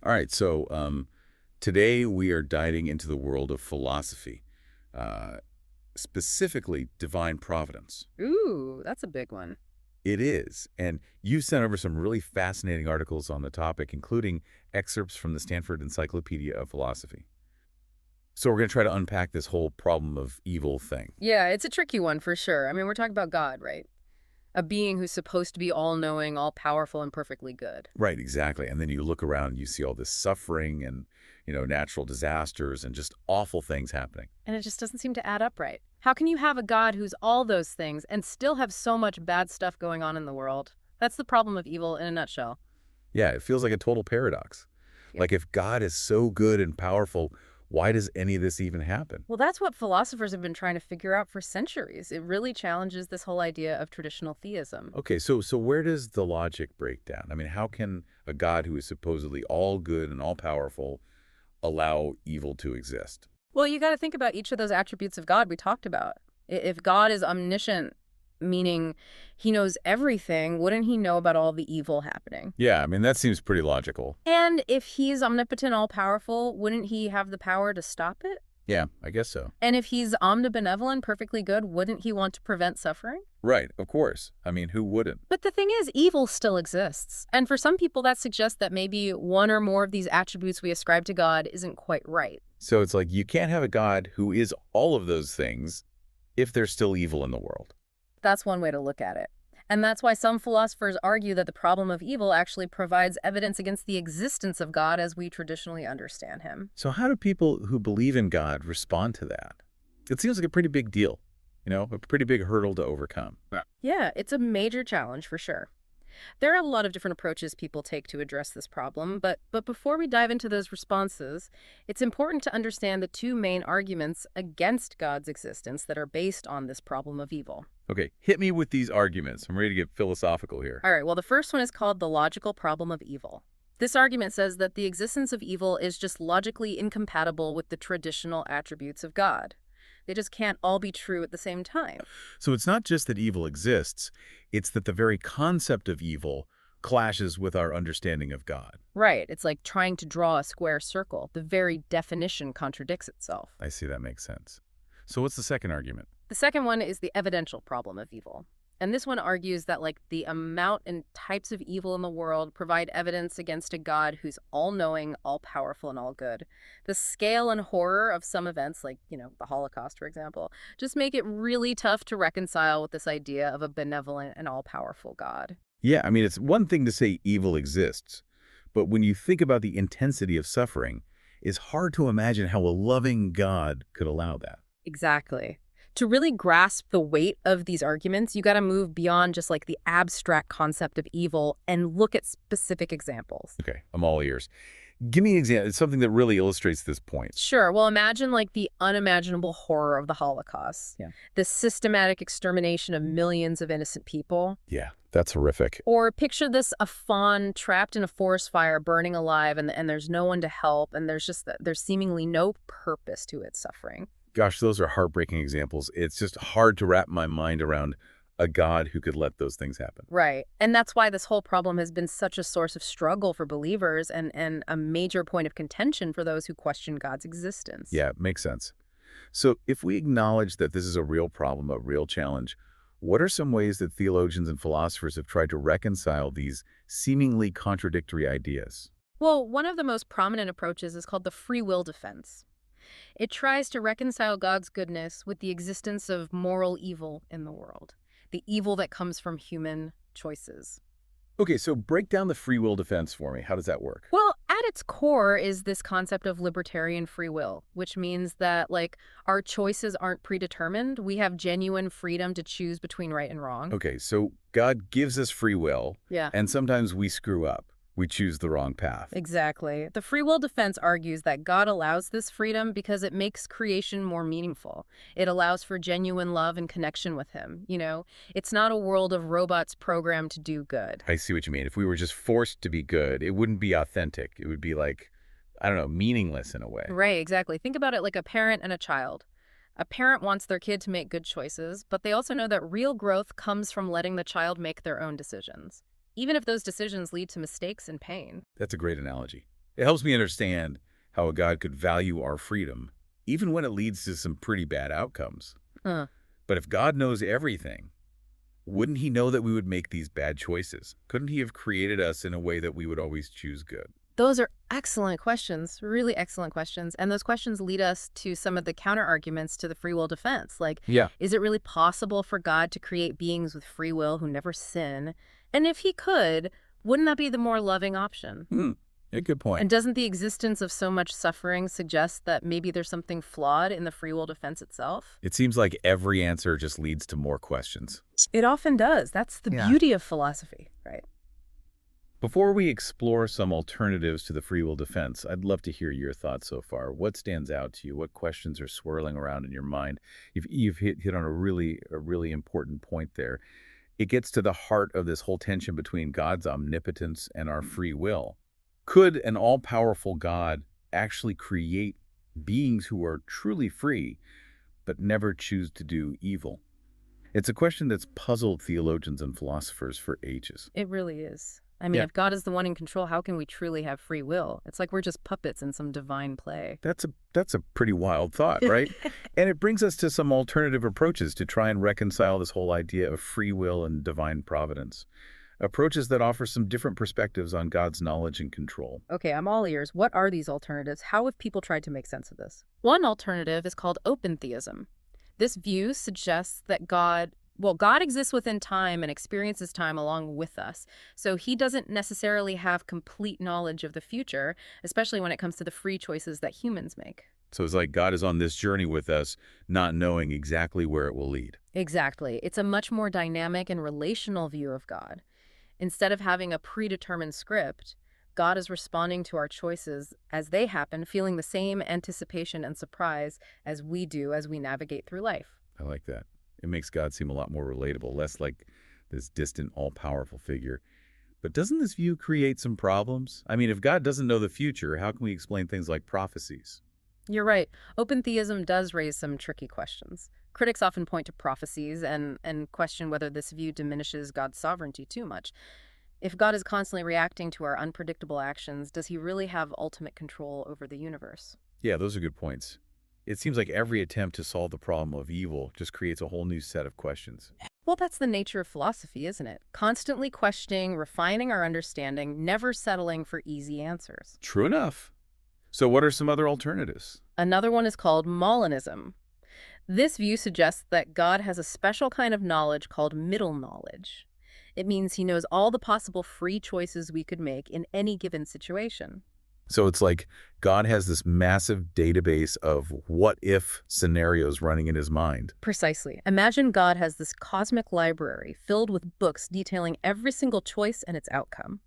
All right, so today we are diving into the world of philosophy, uh, specifically divine providence. Ooh, that's a big one. It is, and you sent over some really fascinating articles on the topic, including excerpts from the Stanford Encyclopedia of Philosophy. So we're going to try to unpack this whole problem of evil thing. Yeah, it's a tricky one for sure. I mean, we're talking about God, right? A being who's supposed to be all-knowing, all-powerful, and perfectly good. Right, exactly. And then you look around and you see all this suffering and, natural disasters and just awful things happening. And it just doesn't seem to add up right. How can you have a God who's all those things and still have so much bad stuff going on in the world? That's the problem of evil in a nutshell. Yeah, it feels like a total paradox. Yeah. Like if God is so good and powerful, why does any of this even happen? Well, that's what philosophers have been trying to figure out for centuries. It really challenges this whole idea of traditional theism. Okay, so where does the logic break down? I mean, how can a God who is supposedly all good and all powerful allow evil to exist? Well, you got to think about each of those attributes of God we talked about. If God is omniscient, meaning he knows everything, wouldn't he know about all the evil happening? Yeah, I mean, that seems pretty logical. And if he's omnipotent, all-powerful, wouldn't he have the power to stop it? Yeah, I guess so. And if he's omnibenevolent, perfectly good, wouldn't he want to prevent suffering? Right, of course. I mean, who wouldn't? But the thing is, evil still exists. And for some people, that suggests that maybe one or more of these attributes we ascribe to God isn't quite right. So it's like you can't have a God who is all of those things if there's still evil in the world. That's one way to look at it. And that's why some philosophers argue that the problem of evil actually provides evidence against the existence of God as we traditionally understand him. So how do people who believe in God respond to that? It seems like a pretty big deal, a pretty big hurdle to overcome. Yeah, it's a major challenge for sure. There are a lot of different approaches people take to address this problem, but before we dive into those responses, it's important to understand the two main arguments against God's existence that are based on this problem of evil. Okay, hit me with these arguments. I'm ready to get philosophical here. All right, well, the first one is called the logical problem of evil. This argument says that the existence of evil is just logically incompatible with the traditional attributes of God. They just can't all be true at the same time. So it's not just that evil exists, it's that the very concept of evil clashes with our understanding of God. Right, it's like trying to draw a square circle. The very definition contradicts itself. I see, that makes sense. So what's the second argument? The second one is the evidential problem of evil. And this one argues that the amount and types of evil in the world provide evidence against a God who's all-knowing, all-powerful, and all-good. The scale and horror of some events, like, the Holocaust, for example, just make it really tough to reconcile with this idea of a benevolent and all-powerful God. Yeah, I mean, it's one thing to say evil exists, but when you think about the intensity of suffering, it's hard to imagine how a loving God could allow that. Exactly. To really grasp the weight of these arguments, you got to move beyond just the abstract concept of evil and look at specific examples. Okay, I'm all ears. Give me an example. It's something that really illustrates this point. Sure. Well, imagine the unimaginable horror of the Holocaust. Yeah. The systematic extermination of millions of innocent people. Yeah, that's horrific. Or picture this, a fawn trapped in a forest fire, burning alive, and there's no one to help, and there's seemingly no purpose to its suffering. Gosh, those are heartbreaking examples. It's just hard to wrap my mind around a God who could let those things happen. Right. And that's why this whole problem has been such a source of struggle for believers and a major point of contention for those who question God's existence. Yeah, makes sense. So if we acknowledge that this is a real problem, a real challenge, what are some ways that theologians and philosophers have tried to reconcile these seemingly contradictory ideas? Well, one of the most prominent approaches is called the free will defense. It tries to reconcile God's goodness with the existence of moral evil in the world, the evil that comes from human choices. Okay, so break down the free will defense for me. How does that work? Well, at its core is this concept of libertarian free will, which means that, our choices aren't predetermined. We have genuine freedom to choose between right and wrong. Okay, so God gives us free will, Yeah. and sometimes we screw up. We choose the wrong path. Exactly. The free will defense argues that God allows this freedom because it makes creation more meaningful. It allows for genuine love and connection with him. It's not a world of robots programmed to do good. I see what you mean. If we were just forced to be good, it wouldn't be authentic. It would be meaningless in a way. Right, exactly. Think about it like a parent and a child. A parent wants their kid to make good choices, but they also know that real growth comes from letting the child make their own decisions, even if those decisions lead to mistakes and pain. That's a great analogy. It helps me understand how a God could value our freedom, even when it leads to some pretty bad outcomes. Huh. But if God knows everything, wouldn't he know that we would make these bad choices? Couldn't he have created us in a way that we would always choose good? Those are excellent questions, really excellent questions. And those questions lead us to some of the counter arguments to the free will defense. Like, Yeah. is it really possible for God to create beings with free will who never sin? And if he could, wouldn't that be the more loving option? Hmm. A good point. And doesn't the existence of so much suffering suggest that maybe there's something flawed in the free will defense itself? It seems like every answer just leads to more questions. It often does. That's the Yeah. beauty of philosophy, right? Before we explore some alternatives to the free will defense, I'd love to hear your thoughts so far. What stands out to you? What questions are swirling around in your mind? You've hit on a really important point there. It gets to the heart of this whole tension between God's omnipotence and our free will. Could an all-powerful God actually create beings who are truly free, but never choose to do evil? It's a question that's puzzled theologians and philosophers for ages. It really is. I mean, Yeah. if God is the one in control, how can we truly have free will? It's like we're just puppets in some divine play. That's a pretty wild thought, right? And it brings us to some alternative approaches to try and reconcile this whole idea of free will and divine providence. Approaches that offer some different perspectives on God's knowledge and control. Okay, I'm all ears. What are these alternatives? How have people tried to make sense of this? One alternative is called open theism. This view suggests that God exists within time and experiences time along with us. So he doesn't necessarily have complete knowledge of the future, especially when it comes to the free choices that humans make. So it's like God is on this journey with us, not knowing exactly where it will lead. Exactly. It's a much more dynamic and relational view of God. Instead of having a predetermined script, God is responding to our choices as they happen, feeling the same anticipation and surprise as we do as we navigate through life. I like that. It makes God seem a lot more relatable, less like this distant, all-powerful figure. But doesn't this view create some problems? I mean, if God doesn't know the future, how can we explain things like prophecies? You're right. Open theism does raise some tricky questions. Critics often point to prophecies and question whether this view diminishes God's sovereignty too much. If God is constantly reacting to our unpredictable actions, does he really have ultimate control over the universe? Yeah, those are good points. It seems like every attempt to solve the problem of evil just creates a whole new set of questions. Well, that's the nature of philosophy, isn't it? Constantly questioning, refining our understanding, never settling for easy answers. True enough. So what are some other alternatives? Another one is called Molinism. This view suggests that God has a special kind of knowledge called middle knowledge. It means he knows all the possible free choices we could make in any given situation. So it's like God has this massive database of what-if scenarios running in his mind. Precisely. Imagine God has this cosmic library filled with books detailing every single choice and its outcome.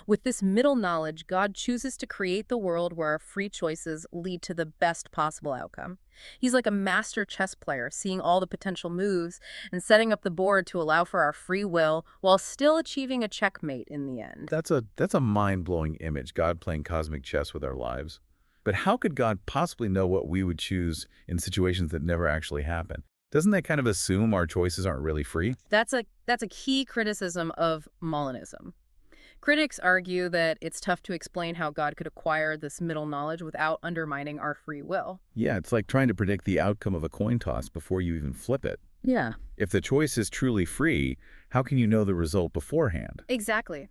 With this middle knowledge, God chooses to create the world where our free choices lead to the best possible outcome. He's like a master chess player, seeing all the potential moves and setting up the board to allow for our free will while still achieving a checkmate in the end. That's a mind-blowing image, God playing cosmic chess with our lives. But how could God possibly know what we would choose in situations that never actually happen? Doesn't that kind of assume our choices aren't really free? That's a key criticism of Molinism. Critics argue that it's tough to explain how God could acquire this middle knowledge without undermining our free will. Yeah, it's like trying to predict the outcome of a coin toss before you even flip it. Yeah. If the choice is truly free, how can you know the result beforehand? Exactly. Yeah.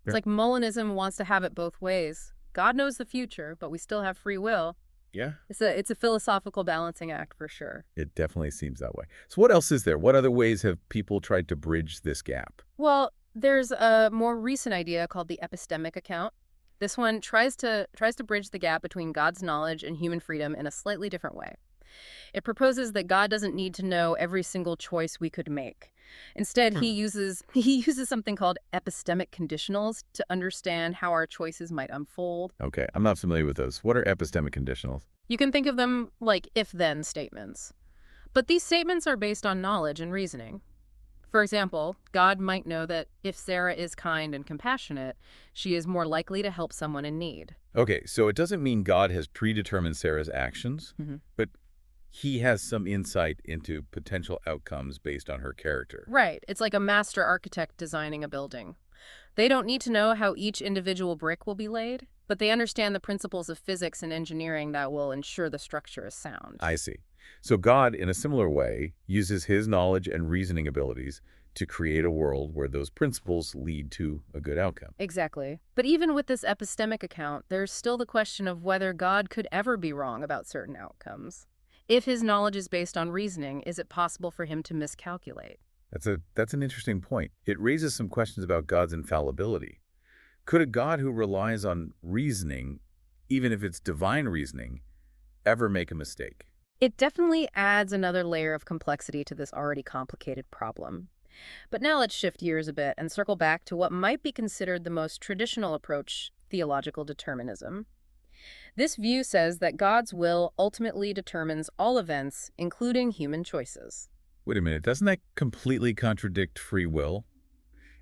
It's like Molinism wants to have it both ways. God knows the future, but we still have free will. Yeah. It's a philosophical balancing act for sure. It definitely seems that way. So what else is there? What other ways have people tried to bridge this gap? Well, there's a more recent idea called the epistemic account. This one tries to bridge the gap between God's knowledge and human freedom in a slightly different way. It proposes that God doesn't need to know every single choice we could make. Instead, he uses something called epistemic conditionals to understand how our choices might unfold. Okay, I'm not familiar with those. What are epistemic conditionals? You can think of them like if-then statements. But these statements are based on knowledge and reasoning. For example, God might know that if Sarah is kind and compassionate, she is more likely to help someone in need. Okay, so it doesn't mean God has predetermined Sarah's actions, Mhm. but he has some insight into potential outcomes based on her character. Right. It's like a master architect designing a building. They don't need to know how each individual brick will be laid. but they understand the principles of physics and engineering that will ensure the structure is sound. I see. So God, in a similar way, uses his knowledge and reasoning abilities to create a world where those principles lead to a good outcome. Exactly. But even with this epistemic account, there's still the question of whether God could ever be wrong about certain outcomes. If his knowledge is based on reasoning, is it possible for him to miscalculate? That's an interesting point. It raises some questions about God's infallibility. Could a God who relies on reasoning, even if it's divine reasoning, ever make a mistake? It definitely adds another layer of complexity to this already complicated problem. But now let's shift gears a bit and circle back to what might be considered the most traditional approach, theological determinism. This view says that God's will ultimately determines all events, including human choices. Wait a minute, doesn't that completely contradict free will?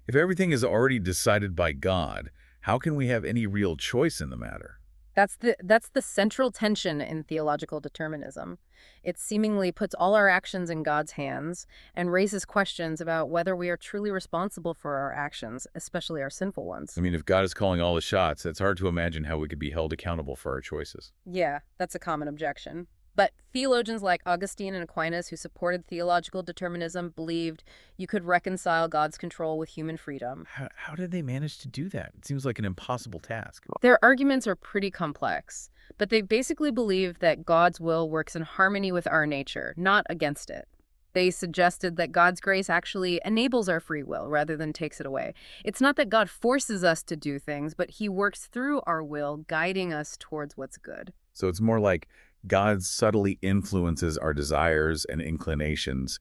If everything is already decided by God, how can we have any real choice in the matter? That's the central tension in theological determinism. It seemingly puts all our actions in God's hands and raises questions about whether we are truly responsible for our actions, especially our sinful ones. I mean, if God is calling all the shots, it's hard to imagine how we could be held accountable for our choices. Yeah, that's a common objection. But theologians like Augustine and Aquinas, who supported theological determinism, believed you could reconcile God's control with human freedom. How did they manage to do that? It seems like an impossible task. Their arguments are pretty complex, but they basically believe that God's will works in harmony with our nature, not against it. They suggested that God's grace actually enables our free will rather than takes it away. It's not that God forces us to do things, but he works through our will, guiding us towards what's good. So it's more like God subtly influences our desires and inclinations,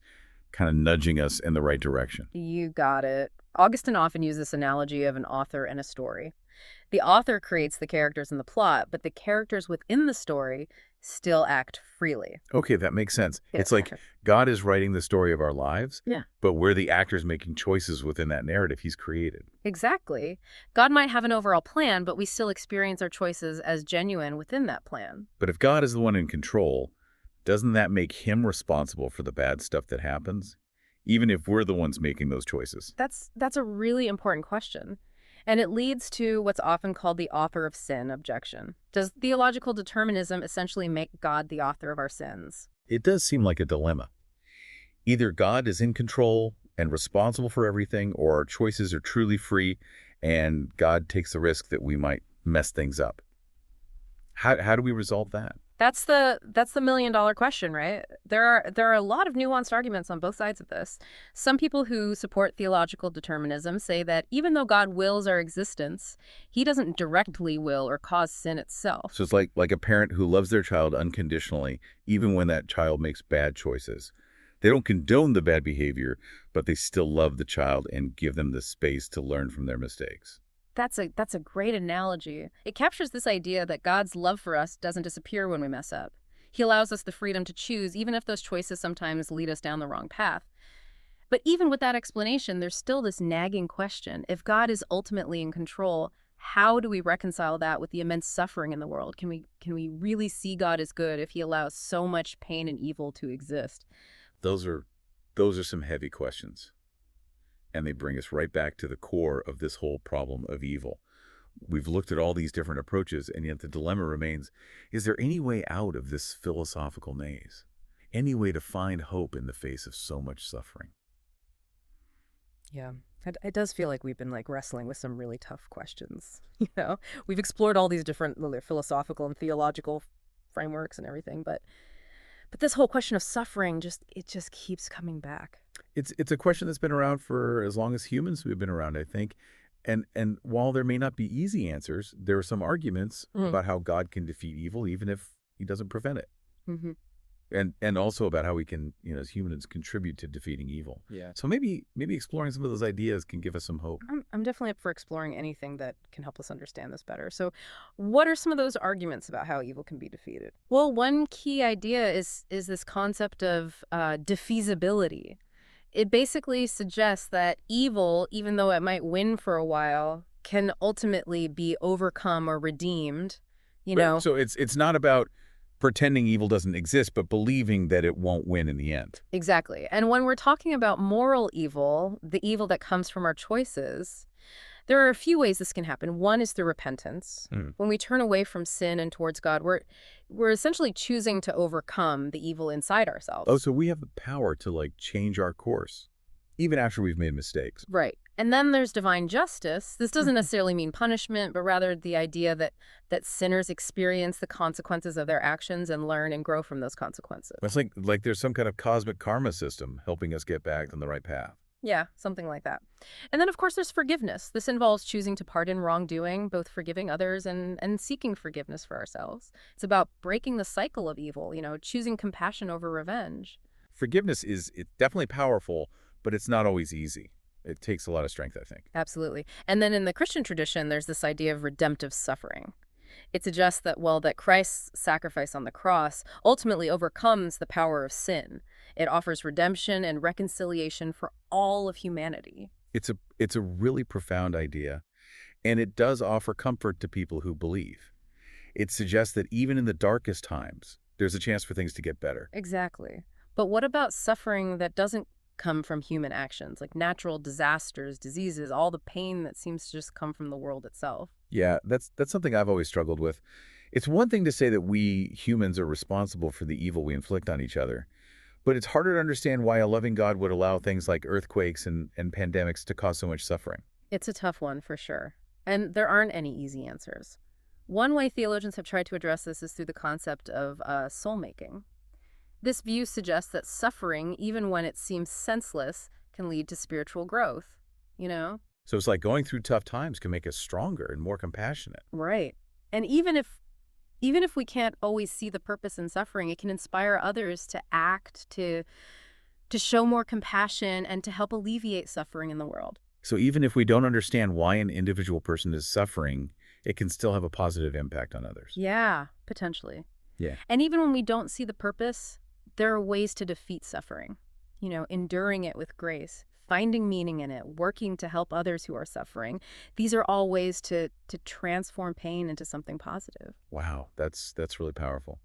kind of nudging us in the right direction. You got it. Augustine often uses this analogy of an author and a story. The author creates the characters in the plot, but the characters within the story still act freely. Okay, that makes sense. Yeah. It's like God is writing the story of our lives, Yeah. but we're the actors making choices within that narrative he's created. Exactly. God might have an overall plan, but we still experience our choices as genuine within that plan. But if God is the one in control, doesn't that make him responsible for the bad stuff that happens, even if we're the ones making those choices? That's a really important question. And it leads to what's often called the author of sin objection. Does theological determinism essentially make God the author of our sins? It does seem like a dilemma. Either God is in control and responsible for everything, or our choices are truly free and God takes the risk that we might mess things up. How do we resolve that? That's the million-dollar question, right? There are a lot of nuanced arguments on both sides of this. Some people who support theological determinism say that even though God wills our existence, he doesn't directly will or cause sin itself. So it's like a parent who loves their child unconditionally, even when that child makes bad choices. They don't condone the bad behavior, but they still love the child and give them the space to learn from their mistakes. That's a great analogy. It captures this idea that God's love for us doesn't disappear when we mess up. He allows us the freedom to choose, even if those choices sometimes lead us down the wrong path. But even with that explanation, there's still this nagging question. If God is ultimately in control, how do we reconcile that with the immense suffering in the world? Can we really see God as good if he allows so much pain and evil to exist? Those are some heavy questions. And they bring us right back to the core of this whole problem of evil. We've looked at all these different approaches, and yet the dilemma remains, is there any way out of this philosophical maze? Any way to find hope in the face of so much suffering? Yeah, it does feel like we've been wrestling with some really tough questions. We've explored all these different philosophical and theological frameworks and everything, but this whole question of suffering just keeps coming back. It's a question that's been around for as long as humans have been around, I think. And while there may not be easy answers, there are some arguments about how God can defeat evil even if he doesn't prevent it. Mm-hmm. And also about how we can, as humans, contribute to defeating evil. Yeah. So maybe exploring some of those ideas can give us some hope. I'm definitely up for exploring anything that can help us understand this better. So what are some of those arguments about how evil can be defeated? Well, one key idea is this concept of defeasibility. It basically suggests that evil, even though it might win for a while, can ultimately be overcome or redeemed, So it's not about pretending evil doesn't exist, but believing that it won't win in the end. Exactly. And when we're talking about moral evil, the evil that comes from our choices, There are a few ways this can happen. One is through repentance. Hmm. When we turn away from sin and towards God, we're essentially choosing to overcome the evil inside Oh, ourselves. so we have the power to, like, change our course, even after we've made mistakes. Right. And then there's divine justice. This doesn't necessarily mean punishment, but rather the idea that sinners experience the consequences of their actions and learn and grow from those It's consequences. like there's some kind of cosmic karma system helping us get back on the right path. Yeah, something like that. And then, of course, there's forgiveness. This involves choosing to pardon wrongdoing, both forgiving others and seeking forgiveness for ourselves. It's about breaking the cycle of evil, choosing compassion over revenge. Forgiveness is it's definitely powerful, but it's not always easy. It takes a lot of strength, I think. Absolutely. And then in the Christian tradition, there's this idea of redemptive suffering. It suggests that, well, that Christ's sacrifice on the cross ultimately overcomes the power of sin. It offers redemption and reconciliation for all of humanity. It's a really profound idea, and it does offer comfort to people who believe. It suggests that even in the darkest times, there's a chance for things to get better. Exactly. But what about suffering that doesn't come from human actions, like natural disasters, diseases, all the pain that seems to just come from the world itself? Yeah, that's something I've always struggled with. It's one thing to say that we humans are responsible for the evil we inflict on each other, but it's harder to understand why a loving God would allow things like earthquakes and pandemics to cause so much suffering. It's a tough one for sure. And there aren't any easy answers. One way theologians have tried to address this is through the concept of soul making. This view suggests that suffering, even when it seems senseless, can lead to spiritual growth. You know? So it's like going through tough times can make us stronger and more compassionate. Right. And even if we can't always see the purpose in suffering, it can inspire others to act, to show more compassion, and to help alleviate suffering in the world. So even if we don't understand why an individual person is suffering, it can still have a positive impact on others. Yeah, potentially. Yeah. And even when we don't see the purpose, there are ways to defeat suffering. Enduring it with grace, finding meaning in it, working to help others who are suffering. These are all ways to transform pain into something positive. Wow, that's really powerful.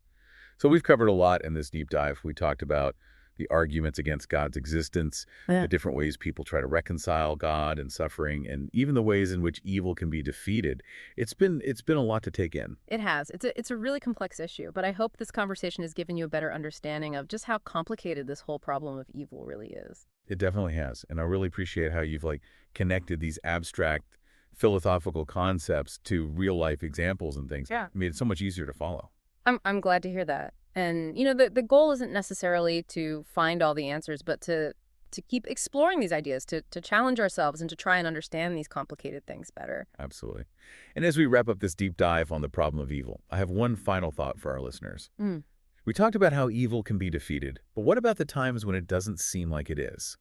So we've covered a lot in this deep dive. We talked about the arguments against God's existence, Yeah. the different ways people try to reconcile God and suffering, and even the ways in which evil can be defeated. It's been a lot to take in. It has. It's a really complex issue, but I hope this conversation has given you a better understanding of just how complicated this whole problem of evil really is. It definitely has. And I really appreciate how you've like connected these abstract philosophical concepts to real life examples and things. Yeah. It made it so much easier to follow. I'm glad to hear that. And the goal isn't necessarily to find all the answers, but to keep exploring these ideas, to challenge ourselves and to try and understand these complicated things better. Absolutely. And as we wrap up this deep dive on the problem of evil, I have one final thought for our listeners. Mm. We talked about how evil can be defeated, but what about the times when it doesn't seem like it is?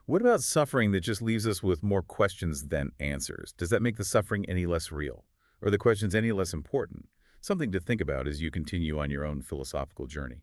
What about suffering that just leaves us with more questions than answers? Does that make the suffering any less real? Or the questions any less important? Something to think about as you continue on your own philosophical journey.